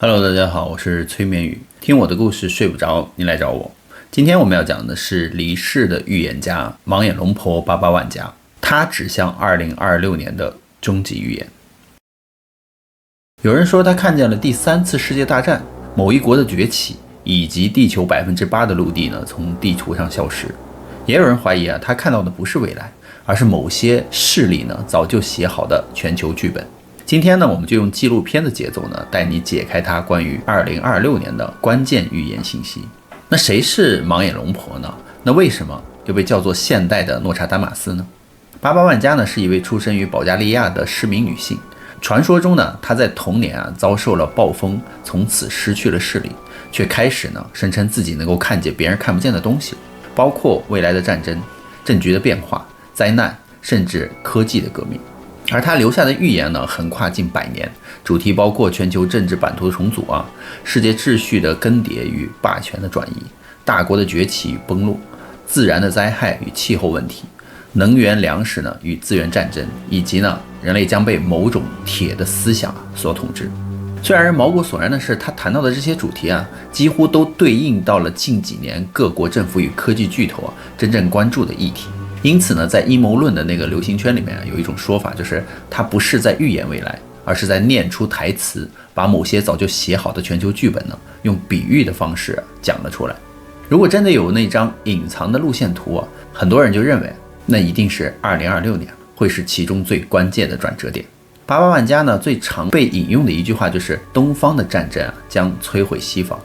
Hello，大家好，我是催眠语。听我的故事睡不着，你来找我。今天我们要讲的是离世的预言家盲眼龙婆巴巴万加，他指向2026年的终极预言。有人说他看见了第3次世界大战、某一国的崛起，以及地球8%的陆地呢从地图上消失。也有人怀疑他看到的不是未来，而是某些势力呢早就写好的全球剧本。今天呢，我们就用纪录片的节奏呢，带你解开它关于2026年的关键预言信息。那谁是盲眼龙婆呢？那为什么又被叫做现代的诺查丹马斯呢？巴巴万加呢，是一位出生于保加利亚的失明女性。传说中呢，她在童年遭受了暴风，从此失去了视力，却开始呢声称自己能够看见别人看不见的东西，包括未来的战争、政局的变化、灾难，甚至科技的革命。而他留下的预言呢，横跨近100年，主题包括全球政治版图的重组世界秩序的更迭与霸权的转移，大国的崛起与崩落，自然的灾害与气候问题，能源粮食呢与资源战争，以及呢人类将被某种铁的思想所统治。最让人毛骨悚然的是，他谈到的这些主题几乎都对应到了近几年各国政府与科技巨头真正关注的议题。因此呢，在阴谋论的那个流行圈里面有一种说法，就是他不是在预言未来，而是在念出台词，把某些早就写好的全球剧本呢，用比喻的方式讲了出来。如果真的有那张隐藏的路线图很多人就认为那一定是2026年会是其中最关键的转折点。巴巴万加呢，最常被引用的一句话就是东方的战争将摧毁西方。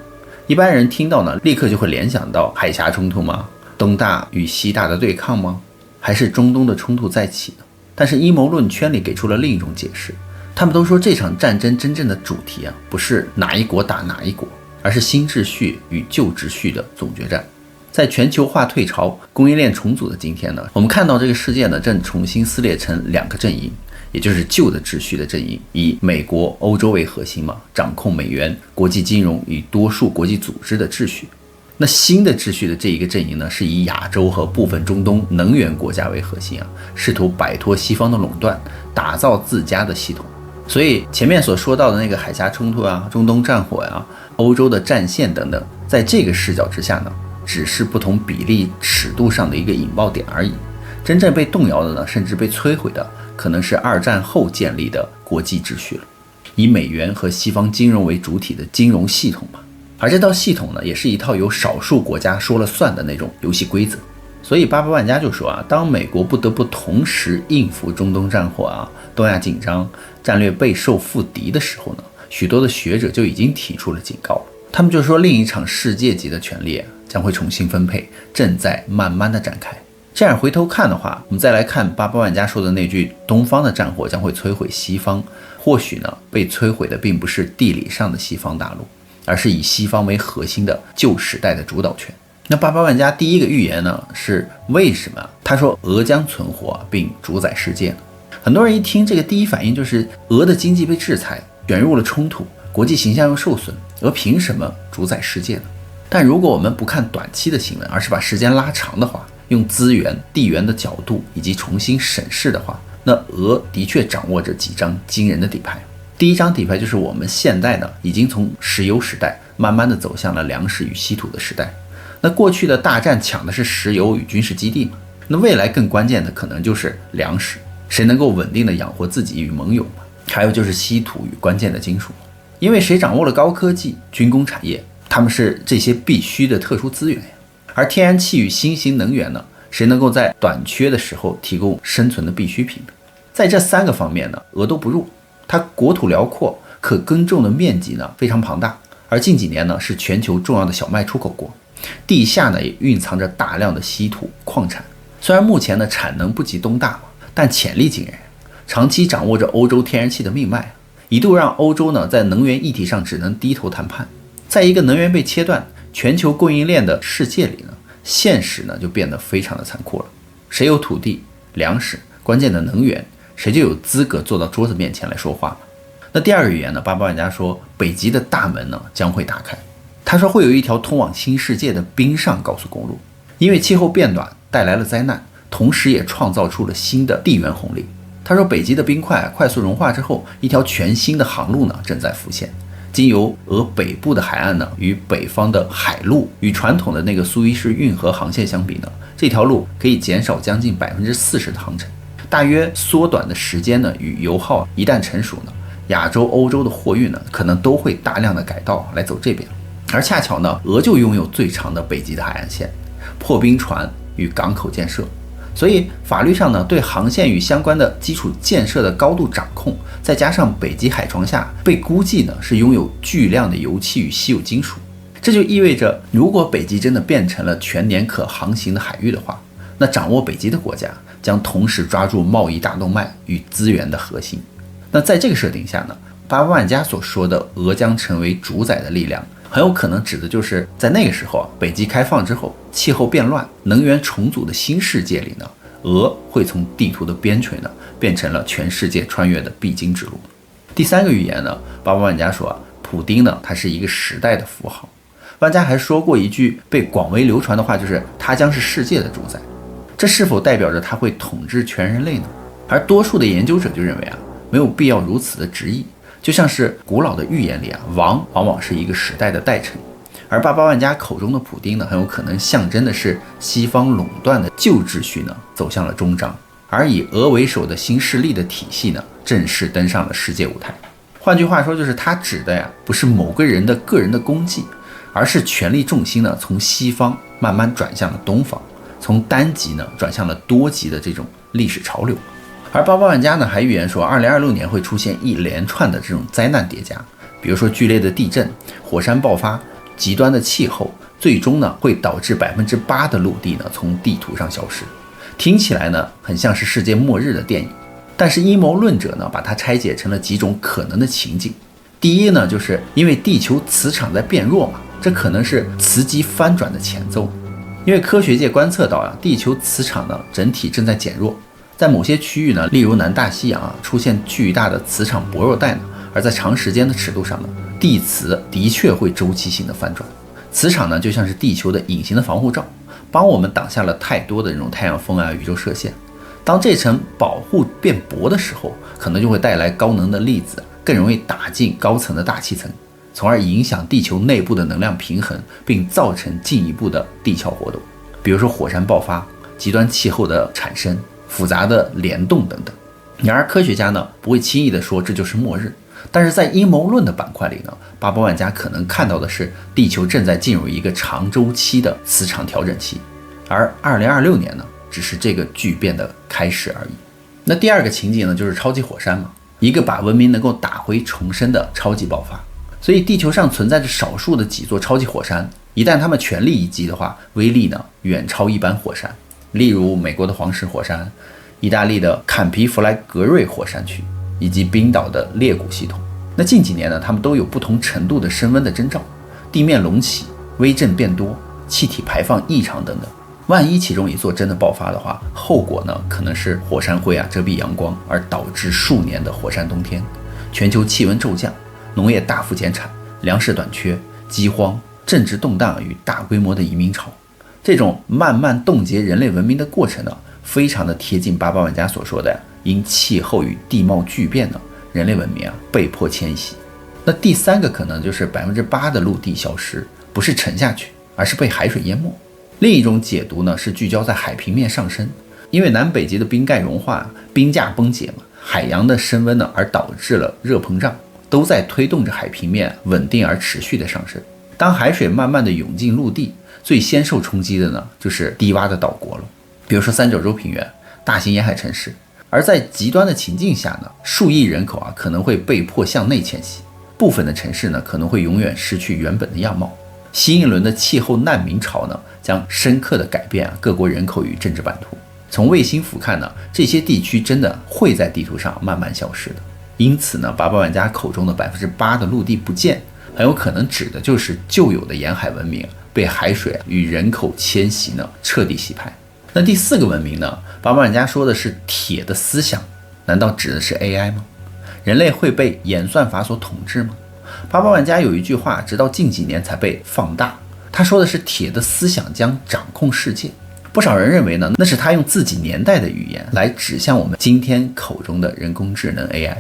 一般人听到呢，立刻就会联想到海峡冲突吗？东大与西大的对抗吗？还是中东的冲突再起呢？但是阴谋论圈里给出了另一种解释，他们都说这场战争真正的主题不是哪一国打哪一国，而是新秩序与旧秩序的总决战。在全球化退潮、供应链重组的今天呢，我们看到这个世界呢正重新撕裂成2个阵营，也就是旧的秩序的阵营，以美国、欧洲为核心掌控美元、国际金融与多数国际组织的秩序。那新的秩序的这一个阵营呢，是以亚洲和部分中东能源国家为核心试图摆脱西方的垄断，打造自家的系统。所以前面所说到的那个海峡冲突中东战火欧洲的战线等等，在这个视角之下呢，只是不同比例尺度上的一个引爆点而已。真正被动摇的呢，甚至被摧毁的，可能是2战后建立的国际秩序了，以美元和西方金融为主体的金融系统而这套系统呢，也是一套由少数国家说了算的那种游戏规则。所以巴巴万加就说当美国不得不同时应付中东战火东亚紧张、战略备受腹敌的时候呢，许多的学者就已经提出了警告了。他们就说另一场世界级的权力将会重新分配，正在慢慢的展开。这样回头看的话，我们再来看巴巴万加说的那句东方的战火将会摧毁西方，或许呢，被摧毁的并不是地理上的西方大陆，而是以西方为核心的旧时代的主导权。那巴巴万加第一个预言呢，是为什么他说俄将存活并主宰世界呢？很多人一听这个第一反应就是俄的经济被制裁，卷入了冲突，国际形象又受损，俄凭什么主宰世界呢？但如果我们不看短期的新闻，而是把时间拉长的话，用资源、地缘的角度以及重新审视的话，那俄的确掌握着几张惊人的底牌。第一张底牌就是我们现代呢，已经从石油时代慢慢的走向了粮食与稀土的时代。那过去的大战抢的是石油与军事基地那未来更关键的可能就是粮食，谁能够稳定的养活自己与盟友还有就是稀土与关键的金属。因为谁掌握了高科技、军工产业，他们是这些必须的特殊资源而天然气与新型能源呢，谁能够在短缺的时候提供生存的必需品呢？在这3个方面呢，俄都不弱。它国土辽阔，可耕种的面积呢非常庞大，而近几年呢是全球重要的小麦出口国，地下呢也蕴藏着大量的稀土矿产。虽然目前的产能不及东大但潜力惊人，长期掌握着欧洲天然气的命脉，一度让欧洲呢在能源议题上只能低头谈判。在一个能源被切断、全球供应链的世界里呢，现实呢就变得非常的残酷了。谁有土地、粮食、关键的能源，谁就有资格坐到桌子面前来说话。那第2个预言呢，巴巴万加说北极的大门呢将会打开。他说会有一条通往新世界的冰上高速公路，因为气候变暖带来了灾难，同时也创造出了新的地缘红利。他说北极的冰块快速融化之后，一条全新的航路呢正在浮现，经由俄北部的海岸呢，与北方的海路，与传统的那个苏伊士运河航线相比呢，这条路可以减少将近40%的航程，大约缩短的时间呢，与油耗一旦成熟呢，亚洲、欧洲的货运呢，可能都会大量的改道来走这边。而恰巧呢，俄就拥有最长的北极的海岸线、破冰船与港口建设。所以法律上呢，对航线与相关的基础建设的高度掌控，再加上北极海床下被估计呢是拥有巨量的油气与稀有金属，这就意味着，如果北极真的变成了全年可航行的海域的话，那掌握北极的国家将同时抓住贸易大动脉与资源的核心。那在这个设定下呢，巴巴万加所说的俄将成为主宰的力量，很有可能指的就是在那个时候北极开放之后，气候变乱、能源重组的新世界里呢，俄会从地图的边陲呢变成了全世界穿越的必经之路。第三个预言呢，巴巴万加说普丁呢，他是一个时代的符号。万加还说过一句被广为流传的话，就是他将是世界的主宰。这是否代表着他会统治全人类呢？而多数的研究者就认为没有必要如此的直译。就像是古老的预言里王往往是一个时代的代称，而巴巴万加口中的普丁呢，很有可能象征的是西方垄断的旧秩序呢走向了终章，而以俄为首的新势力的体系呢正式登上了世界舞台。换句话说，就是他指的不是某个人的个人的功绩，而是权力重心呢从西方慢慢转向了东方，从单极呢转向了多极的这种历史潮流。而巴巴万加呢还预言说，2026年会出现一连串的这种灾难叠加，比如说剧烈的地震、火山爆发、极端的气候，最终呢会导致8%的陆地呢从地图上消失。听起来呢很像是世界末日的电影，但是阴谋论者呢把它拆解成了几种可能的情景。第一呢，就是因为地球磁场在变弱嘛，这可能是磁极翻转的前奏。因为科学界观测到地球磁场呢整体正在减弱。在某些区域呢，例如南大西洋出现巨大的磁场薄弱带呢，而在长时间的尺度上呢，地磁的确会周期性的翻转。磁场呢就像是地球的隐形的防护罩，帮我们挡下了太多的这种太阳风宇宙射线。当这层保护变薄的时候，可能就会带来高能的粒子更容易打进高层的大气层，从而影响地球内部的能量平衡，并造成进一步的地壳活动，比如说火山爆发、极端气候的产生、复杂的联动等等。然而科学家呢不会轻易的说这就是末日，但是在阴谋论的板块里呢，巴巴万加可能看到的是地球正在进入一个长周期的磁场调整期，而2026年呢只是这个巨变的开始而已。那第二个情景呢就是超级火山嘛，一个把文明能够打回重生的超级爆发。所以地球上存在着少数的几座超级火山，一旦它们全力一击的话，威力呢远超一般火山，例如美国的黄石火山、意大利的坎皮弗莱格瑞火山区以及冰岛的裂谷系统。那近几年呢，它们都有不同程度的升温的征兆，地面隆起、微震变多、气体排放异常等等。万一其中一座真的爆发的话，后果呢可能是火山灰遮蔽阳光，而导致数年的火山冬天，全球气温骤降，农业大幅减产，粮食短缺、饥荒、政治动荡与大规模的移民潮。这种慢慢冻结人类文明的过程呢，非常的贴近巴巴万加所说的因气候与地貌巨变呢，人类文明被迫迁徙。那第三个可能就是8%的陆地消失，不是沉下去，而是被海水淹没。另一种解读呢是聚焦在海平面上升，因为南北极的冰盖融化、冰架崩解嘛，海洋的升温呢而导致了热膨胀，都在推动着海平面稳定而持续的上升。当海水慢慢的涌进陆地，最先受冲击的呢就是低洼的岛国了，比如说三角洲平原、大型沿海城市。而在极端的情境下呢，数亿人口可能会被迫向内迁徙，部分的城市呢可能会永远失去原本的样貌。新一轮的气候难民潮呢将深刻的改变各国人口与政治版图。从卫星俯瞰呢，这些地区真的会在地图上慢慢消失的。因此呢，巴巴万加口中的8%的陆地不见，很有可能指的就是旧有的沿海文明被海水与人口迁徙呢彻底洗牌。那第四个文明呢，巴巴万加说的是铁的思想，难道指的是 AI 吗？人类会被演算法所统治吗？巴巴万加有一句话直到近几年才被放大，他说的是铁的思想将掌控世界。不少人认为呢，那是他用自己年代的语言来指向我们今天口中的人工智能 AI。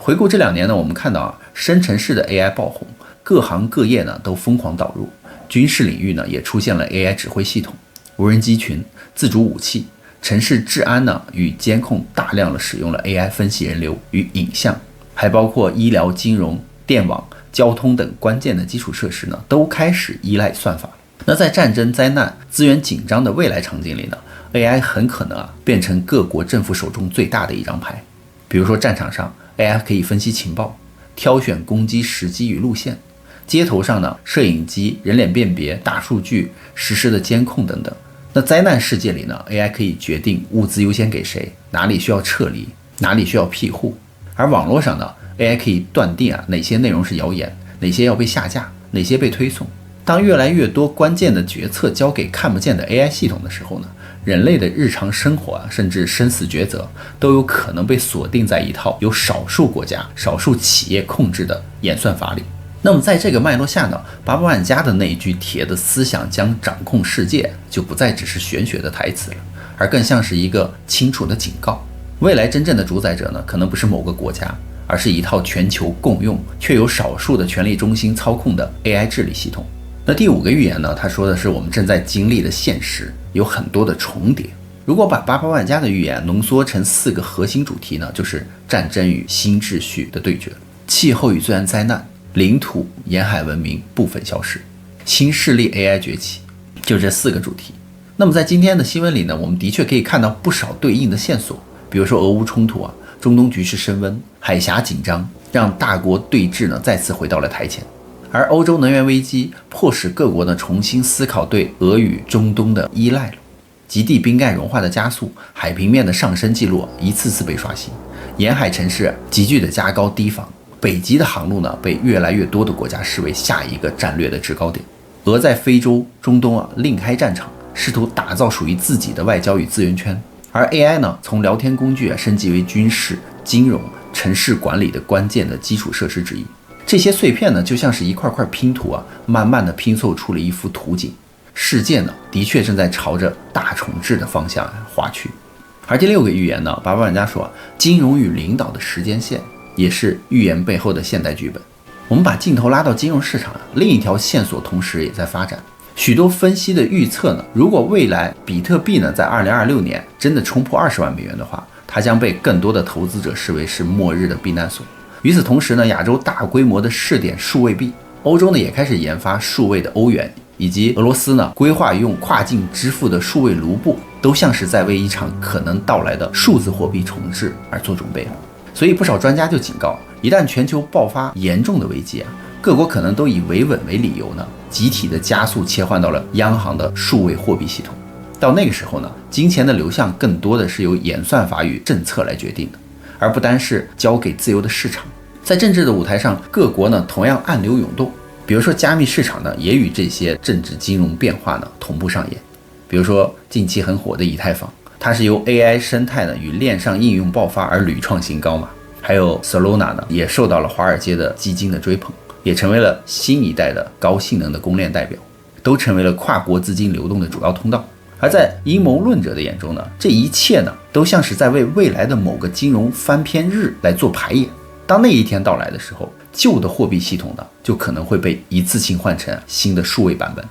回顾这2年呢，我们看到生成式的 AI 爆红，各行各业呢都疯狂导入，军事领域呢也出现了 AI 指挥系统、无人机群、自主武器，城市治安呢与监控大量的使用了 AI 分析人流与影像，还包括医疗、金融、电网、交通等关键的基础设施呢都开始依赖算法。那在战争、灾难、资源紧张的未来场景里呢， AI 很可能变成各国政府手中最大的一张牌。比如说战场上 AI 可以分析情报，挑选攻击时机与路线，街头上呢摄影机、人脸辨别、大数据、实时的监控等等。那灾难世界里呢， AI 可以决定物资优先给谁，哪里需要撤离，哪里需要庇护。而网络上呢， AI 可以断定哪些内容是谣言，哪些要被下架，哪些被推送。当越来越多关键的决策交给看不见的 AI 系统的时候呢，人类的日常生活甚至生死抉择都有可能被锁定在一套由少数国家、少数企业控制的演算法里。那么在这个脉络下呢，800万加的那一句铁的思想将掌控世界，就不再只是玄学的台词了，而更像是一个清楚的警告。未来真正的主宰者呢，可能不是某个国家，而是一套全球共用却由少数的权力中心操控的 AI 治理系统。那第5个预言呢，他说的是我们正在经历的现实有很多的重叠。如果把800万加的预言浓缩成4个核心主题呢，就是战争与新秩序的对决，气候与自然灾难，领土沿海文明部分消失，新势力 AI 崛起，就这4个主题。那么在今天的新闻里呢，我们的确可以看到不少对应的线索，比如说俄乌冲突中东局势升温，海峡紧张，让大国对峙呢再次回到了台前。而欧洲能源危机迫使各国呢重新思考对俄语中东的依赖了，极地冰盖融化的加速，海平面的上升记录一次次被刷新，沿海城市急剧的加高堤防，北极的航路呢被越来越多的国家视为下一个战略的制高点。俄在非洲、中东另开战场，试图打造属于自己的外交与资源圈。而 AI 呢，从聊天工具升级为军事、金融、城市管理的关键的基础设施之一。这些碎片呢，就像是一块块拼图慢慢的拼凑出了一幅图景。世界呢，的确正在朝着大重置的方向滑去。而第6个预言呢，800万加说，金融与领导的时间线也是预言背后的现代剧本。我们把镜头拉到金融市场，另一条线索同时也在发展。许多分析的预测呢，如果未来比特币呢在2026年真的冲破20万美元的话，它将被更多的投资者视为是末日的避难所。与此同时呢，亚洲大规模的试点数位币，欧洲呢也开始研发数位的欧元，以及俄罗斯呢规划用跨境支付的数位卢布，都像是在为一场可能到来的数字货币重置而做准备了。所以不少专家就警告，一旦全球爆发严重的危机各国可能都以维稳为理由呢，集体的加速切换到了央行的数位货币系统。到那个时候呢，金钱的流向更多的是由演算法与政策来决定的，而不单是交给自由的市场。在政治的舞台上，各国呢同样暗流涌动，比如说加密市场呢也与这些政治金融变化呢同步上演。比如说近期很火的以太坊，它是由 AI 生态呢与链上应用爆发而屡创新高嘛。还有 Solana 呢也受到了华尔街的基金的追捧，也成为了新一代的高性能的公链代表，都成为了跨国资金流动的主要通道。而在阴谋论者的眼中呢，这一切呢都像是在为未来的某个金融翻篇日来做排演。当那一天到来的时候，旧的货币系统呢就可能会被一次性换成新的数位版本。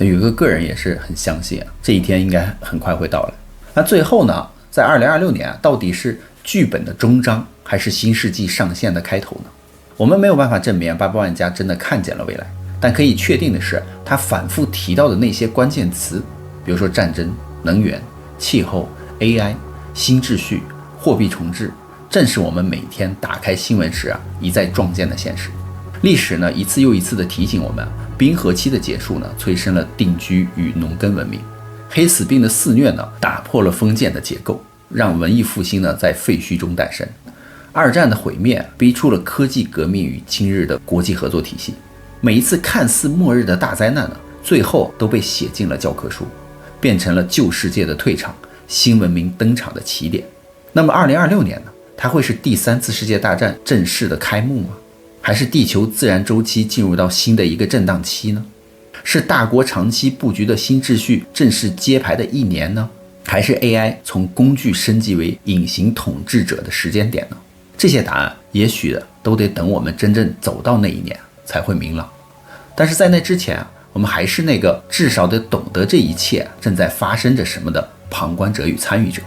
有一个人也是很相信这一天应该很快会到来。那最后呢，在2026年到底是剧本的终章还是新世纪上线的开头呢？我们没有办法证明800万加真的看见了未来，但可以确定的是，他反复提到的那些关键词，比如说战争、能源、气候、AI、新秩序、货币重置，正是我们每天打开新闻时一再撞见的现实。历史呢一次又一次地提醒我们，冰河期的结束呢催生了定居与农耕文明，黑死病的肆虐呢打破了封建的结构，让文艺复兴呢在废墟中诞生。二战的毁灭逼出了科技革命与今日的国际合作体系。每一次看似末日的大灾难呢，最后都被写进了教科书，变成了旧世界的退场，新文明登场的起点。那么2026年呢，它会是第3次世界大战正式的开幕吗？还是地球自然周期进入到新的一个震荡期呢？是大国长期布局的新秩序正式揭牌的一年呢？还是 AI 从工具升级为隐形统治者的时间点呢？这些答案也许都得等我们真正走到那一年才会明朗。但是在那之前我们还是那个至少得懂得这一切正在发生着什么的旁观者与参与者。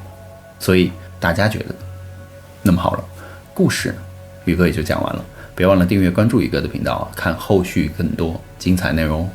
所以大家觉得呢？那么好了，故事呢，宇哥也就讲完了。别忘了订阅关注宇哥的频道，看后续更多精彩内容。